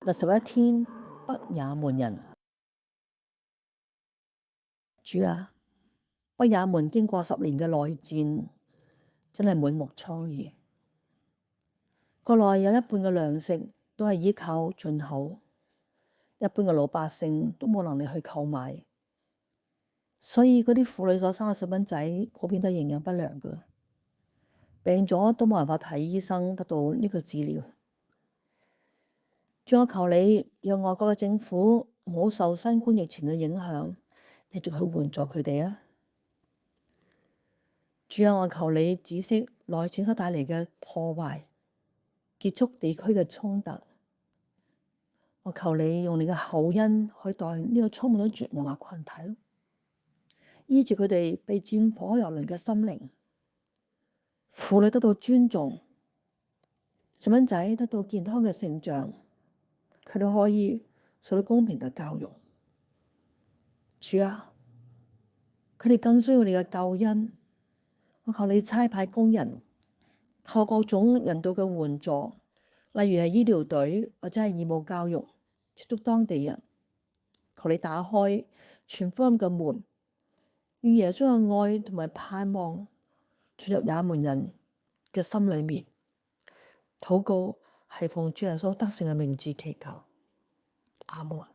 第11天，北也門人。主啊，北也門經過10年嘅內戰，真係滿目瘡痍。國內有一半嘅糧食都係依靠進口，一般嘅老百姓都冇能力去購買，所以嗰啲婦女所生嘅細蚊仔普遍都係營養不良嘅，病咗都冇辦法睇醫生得到呢個治療。主，我求你讓外國嘅政府唔好受新冠疫情嘅影響，繼續去援助佢哋啊！主啊，我求你止息內戰所帶嚟嘅破壞，結束地區嘅衝突。我求你用你嘅厚恩去待呢個充滿咗絕望嘅群體，醫治佢哋被戰火蹂躪嘅心靈，婦女得到尊重，細蚊仔得到健康嘅成長，佢哋可以受到公平嘅教育。主啊，佢哋更需要你嘅救恩。我求你差派工人，透過各種人道嘅援助，例如係醫療隊或者係義務教育，接觸當地人。求你打開傳福音嘅門，願耶穌嘅愛同埋盼望進入也門人嘅心裏面。禱告係奉主耶穌得勝嘅名字祈求，阿門。